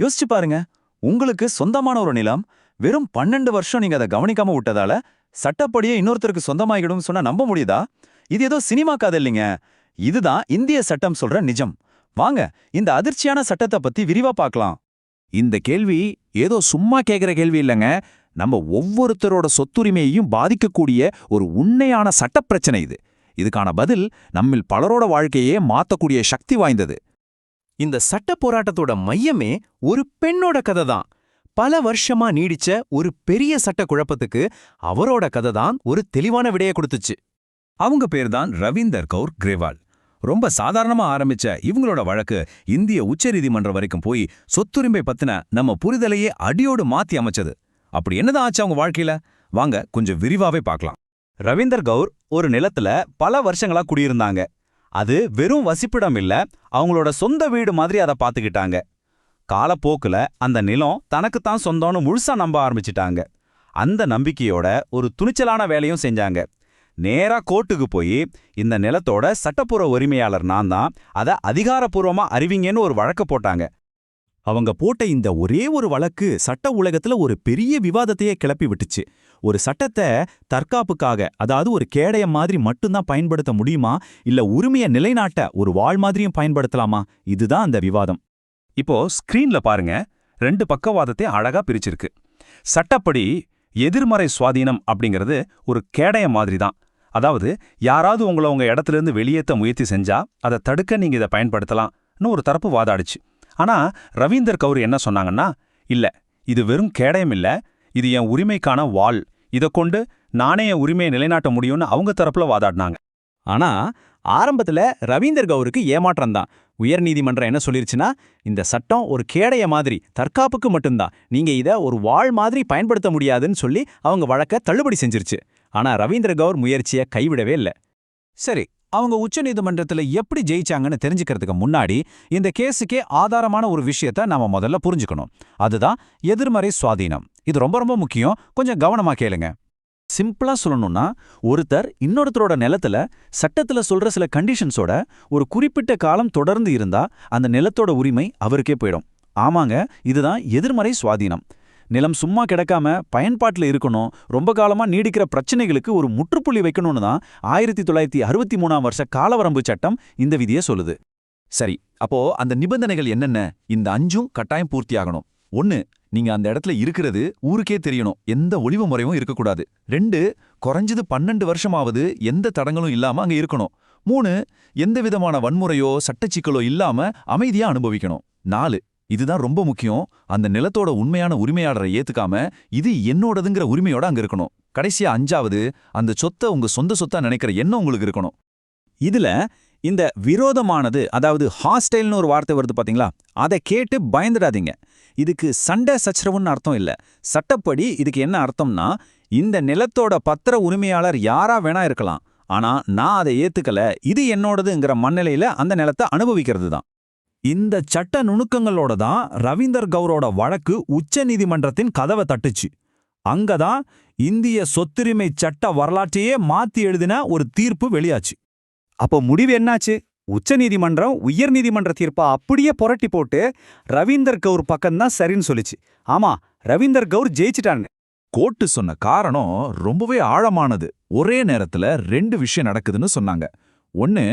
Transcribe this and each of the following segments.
யோசிச்சு பாருங்க, உங்களுக்கு சொந்தமான ஒரு நிலம் வெறும் 12 வருஷம் நீங்க அதை கவனிக்காம விட்டதால சட்டப்படியே இன்னொருத்தருக்கு சொந்தமாகிடும் சொன்னா நம்ப முடியுதா? இது ஏதோ சினிமா கதை இல்லைங்க. இதுதான் இந்திய சட்டம் சொல்ற நிஜம். வாங்க இந்த அதிர்ச்சியான சட்டத்தை பத்தி விரிவா பார்க்கலாம். இந்த கேள்வி ஏதோ சும்மா கேட்கிற கேள்வி இல்லைங்க. நம்ம ஒவ்வொருத்தரோட சொத்துரிமையையும் பாதிக்கக்கூடிய ஒரு உண்மையான சட்டப்பிரச்சனை இது. இதுக்கான பதில் நம்மில் பலரோட வாழ்க்கையே மாத்தக்கூடிய சக்தி வாய்ந்தது. இந்த சட்ட போராட்டத்தோட மையமே ஒரு பெண்ணோட கதை தான். பல வருஷமா நீடிச்ச ஒரு பெரிய சட்ட குழப்பத்துக்கு அவரோட கதை தான் ஒரு தெளிவான விடையை கொடுத்துச்சு. அவங்க பேர் தான் ரவீந்தர் கௌர் கிரேவால். ரொம்ப சாதாரணமா ஆரம்பிச்ச இவங்களோட வழக்கு இந்திய உச்சநீதிமன்றம் வரைக்கும் போய் சொத்துரிமை பத்தின நம்ம புரிதலையே அடியோடு மாத்தி அமைச்சது. அப்படி என்னதான் ஆச்சு அவங்க வாழ்க்கையில? வாங்க கொஞ்சம் விரிவாவே பார்க்கலாம். ரவீந்தர் கௌர் ஒரு நிலத்துல பல வருஷங்களா குடியிருந்தாங்க. அது வெறும் வசிப்பிடம் இல்ல, அவங்களோட சொந்த வீடு மாதிரி அதை பார்த்துக்கிட்டாங்க. காலப்போக்குல அந்த நிலம் தனக்குத்தான் சொந்தம்னு முழுசா நம்ப ஆரம்பிச்சிட்டாங்க. அந்த நம்பிக்கையோட ஒரு துணிச்சலான வேலையும் செஞ்சாங்க. நேரா கோர்ட்டுக்கு போய் இந்த நிலத்தோட சட்டப்பூர்வ உரிமையாளர் நான் தான், அதை அதிகாரப்பூர்வமா அறிவிங்கன்னு ஒரு வழக்கு போட்டாங்க. அவங்க போட்ட இந்த ஒரே ஒரு வழக்கு சட்ட உலகத்துல ஒரு பெரிய விவாதத்தையே கிளப்பி விட்டுச்சு. ஒரு சட்டத்தை தற்காப்புக்காக, அதாவது ஒரு கேடயம் மாதிரி மட்டும்தான் பயன்படுத்த முடியுமா, இல்ல உரிமையை நிலைநாட்ட ஒரு வாள் மாதிரியும் பயன்படுத்தலாமா? இதுதான் அந்த விவாதம். இப்போ ஸ்கிரீன்ல பாருங்க, 2 பக்கவாதத்தை அழகா பிரிச்சிருக்கு. சட்டப்படி எதிர்மறை சுவாதீனம் அப்படிங்கிறது ஒரு கேடயம் மாதிரி தான். அதாவது யாராவது உங்க இடத்துல இருந்து வெளியேற்ற முயற்சி செஞ்சா அதை தடுக்க நீங்க இதை பயன்படுத்தலாம்னு ஒரு தரப்பு வாதாடுச்சு. ஆனா ரவீந்தர் கௌர் என்ன சொன்னாங்கன்னா, இல்ல, இது வெறும் கேடயம் இல்ல, இது என் உரிமைக்கான வாள், இதை கொண்டு நானே என் உரிமையை நிலைநாட்ட முடியும்னு அவங்க தரப்புல வாதாடினாங்க. ஆனா ஆரம்பத்துல ரவீந்தர் கௌருக்கு ஏமாற்றம் தான். உயர்நீதிமன்றம் என்ன சொல்லிருச்சுன்னா, இந்த சட்டம் ஒரு கேடைய மாதிரி, தற்காப்புக்கு மட்டும்தான், நீங்க இதை ஒரு வாள் மாதிரி பயன்படுத்த முடியாதுன்னு சொல்லி அவங்க வழக்க தள்ளுபடி செஞ்சிருச்சு. ஆனா ரவீந்தர் கௌர் முயற்சியை கைவிடவே இல்லை. சரி, அவங்க உச்சநீதிமன்றத்துல எப்படி ஜெயிச்சாங்கன்னு தெரிஞ்சுக்கிறதுக்கு முன்னாடி இந்த கேஸுக்கே ஆதாரமான ஒரு விஷயத்த நாம முதல்ல புரிஞ்சுக்கணும். அதுதான் எதிர்மறை சுவாதீனம். இது ரொம்ப ரொம்ப முக்கியம். கொஞ்சம் கவனமா கேளுங்க. சிம்பிளா சொல்லணும்னா, ஒருத்தர் இன்னொருத்தரோட நிலத்துல சட்டத்துல சொல்ற சில கண்டிஷன்ஸோட ஒரு குறிப்பிட்ட காலம் தொடர்ந்து இருந்தா அந்த நிலத்தோட உரிமை அவருக்கே போயிடும். ஆமாங்க, இதுதான் எதிர்மறை சுவாதீனம். நிலம் சும்மா கிடக்காம பயன்பாட்டில் இருக்கணும், ரொம்ப காலமா நீடிக்கிற பிரச்சனைகளுக்கு ஒரு முற்றுப்புள்ளி வைக்கணும்னு தான் 1963ஆம் வருஷ காலவரம்பு சட்டம் இந்த விதியை சொல்லுது. சரி, அப்போ அந்த நிபந்தனைகள் என்னென்ன? இந்த 5ம் கட்டாயம் பூர்த்தியாகணும். 1, நீங்க அந்த இடத்துல இருக்கிறது ஊருக்கே தெரியணும், எந்த ஒளிவு முறையும் இருக்கக்கூடாது. 2, குறைஞ்சது 12 வருஷமாவது எந்த தடங்களும் இல்லாம அங்க இருக்கணும். 3, எந்த விதமான வன்முறையோ சட்டச்சிக்கலோ இல்லாம அமைதியா அனுபவிக்கணும். 4, இதுதான் ரொம்ப முக்கியம், அந்த நிலத்தோட உண்மையான உரிமையாளரை ஏத்துக்காம இது என்னோடதுங்கிற உரிமையோட அங்க இருக்கணும். கடைசியா 5வது, அந்த சொத்தை உங்க சொந்த சொத்தா நினைக்கிற எண்ணம் உங்களுக்கு இருக்கணும். இதுல இந்த விரோதமானது, அதாவது ஹாஸ்டைல்னு ஒரு வார்த்தை வருது பாத்தீங்களா, அதை கேட்டு பயந்துடாதீங்க. இதுக்கு சண்டை சச்சரவுன்னு அர்த்தம் இல்ல. சட்டப்படி இதுக்கு என்ன அர்த்தம்னா, இந்த நிலத்தோட பத்திர உரிமையாளர் யாரா வேணா இருக்கலாம், ஆனா நான் அதை ஏத்துக்கல, இது என்னோடதுங்கிற மனநிலையில அந்த நிலத்தை அனுபவிக்கிறது தான். இந்த சட்ட நுணுக்கங்களோட தான் ரவீந்தர் கௌரோட வழக்கு உச்ச நீதிமன்றத்தின் கதவை தட்டுச்சு. அங்கதான் இந்திய சொத்துரிமை சட்ட வரலாற்றையே மாத்தி எழுதின ஒரு தீர்ப்பு வெளியாச்சு. அப்போ முடிவு என்னாச்சு? உச்சநீதிமன்றம் உயர்நீதிமன்ற தீர்ப்பா அப்படியே புரட்டி போட்டு ரவீந்தர் கௌர் பக்கம்தான் சரின்னு சொல்லிச்சு. ஆமா, ரவீந்தர் கௌர் ஜெயிச்சிட்டாங்க. கோர்ட்டு சொன்ன காரணம் ரொம்பவே ஆழமானது. ஒரே நேரத்துல 2 விஷயம் நடக்குதுன்னு சொன்னாங்க. 1,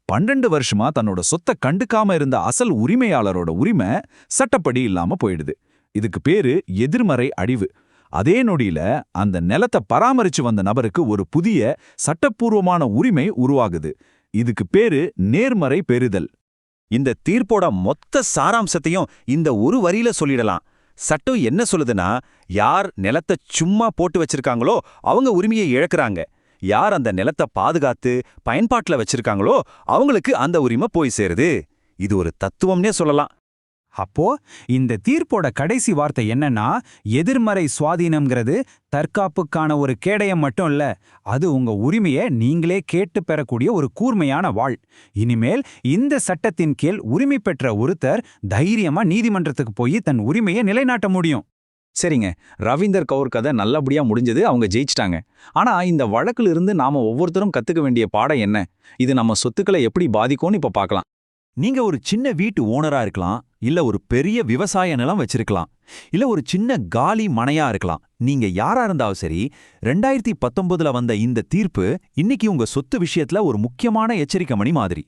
12 வருஷமா தன்னோட சொத்தை கண்டுக்காம இருந்த அசல் உரிமையாளரோட உரிமை சட்டப்படி இல்லாம போயிடுது. இதுக்கு பேரு எதிர்மறை அழிவு. அதே நொடியில அந்த நிலத்தை பராமரிச்சு வந்த நபருக்கு ஒரு புதிய சட்டப்பூர்வமான உரிமை உருவாகுது. இதுக்கு பேரு நேர்மறை பெறுதல். இந்த தீர்ப்போட மொத்த சாராம்சத்தையும் இந்த ஒரு வரியில சொல்லிடலாம். சட்டம் என்ன சொல்லுதுன்னா, யார் நிலத்தை சும்மா போட்டு வச்சிருக்காங்களோ அவங்க உரிமையை இழக்கிறாங்க. யார் அந்த நிலத்தை பாதுகாத்து பயன்பாட்டுல வச்சிருக்காங்களோ அவங்களுக்கு அந்த உரிமை போய் சேருது. இது ஒரு தத்துவம்னே சொல்லலாம். அப்போ இந்த தீர்ப்போட கடைசி வார்த்தை என்னன்னா, எதிர்மறை சுவாதீனம்ங்கிறது தற்காப்புக்கான ஒரு கேடயம் மட்டும் இல்ல, அது உங்க உரிமையை நீங்களே கேட்டு பெறக்கூடிய ஒரு கூர்மையான வாள். இனிமேல் இந்த சட்டத்தின் கீழ் உரிமை பெற்ற ஒருத்தர் தைரியமா நீதிமன்றத்துக்கு போய் தன் உரிமையை நிலைநாட்ட முடியும். சரிங்க, ரவீந்தர் கௌர் கதை நல்லபடியா முடிஞ்சது, அவங்க ஜெயிச்சிட்டாங்க. ஆனா இந்த வழக்குல இருந்து நாம ஒவ்வொருத்தரும் கத்துக்க வேண்டிய பாடம் என்ன? இது நம்ம சொத்துக்களை எப்படி பாதிக்கும்னு இப்ப பார்க்கலாம். நீங்க ஒரு சின்ன வீட்டு ஓனரா இருக்கலாம், இல்ல ஒரு பெரிய விவசாய நிலம் வச்சிருக்கலாம், இல்ல ஒரு சின்ன காலி மனையா இருக்கலாம். நீங்க யாரா இருந்தாலும் சரி, 2019ல வந்த இந்த தீர்ப்பு இன்னைக்கு உங்க சொத்து விஷயத்துல ஒரு முக்கியமான எச்சரிக்கை மணி மாதிரி.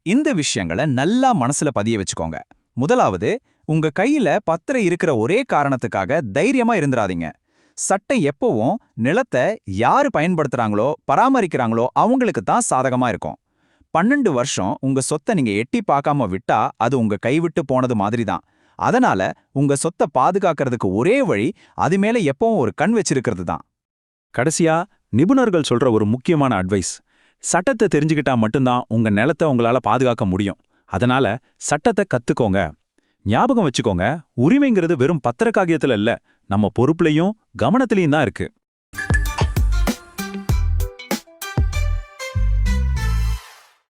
இந்த விஷயங்களை நல்லா மனசுல பதிய வச்சுக்கோங்க. முதலாவது, உங்க கையில பத்திரம் இருக்கிற ஒரே காரணத்துக்காக தைரியமா இருந்துராதீங்க. சட்டம் எப்பவும் நிலத்தை யாரு பயன்படுத்துறாங்களோ பராமரிக்கிறாங்களோ அவங்களுக்கு தான் சாதகமா இருக்கும். 12 வருஷம் உங்க சொத்தை நீங்க எட்டி பார்க்காம விட்டா அது உங்க கைவிட்டு போனது மாதிரி தான். அதனால உங்க சொத்தை பாதுகாக்கிறதுக்கு ஒரே வழி அது மேல எப்பவும் ஒரு கண் வச்சிருக்கிறது தான். கடைசியா, நிபுணர்கள் சொல்ற ஒரு முக்கியமான அட்வைஸ்: சட்டத்தை தெரிஞ்சுக்கிட்டா மட்டும்தான் உங்க நிலத்தை உங்களால பாதுகாக்க முடியும். அதனால சட்டத்தை கத்துக்கோங்க. ஞாபகம் வச்சுக்கோங்க, உரிமைங்கிறது வெறும் பத்திர காகியத்துல இல்ல, நம்ம பொறுப்புலையும் கவனத்திலையும் தான் இருக்கு.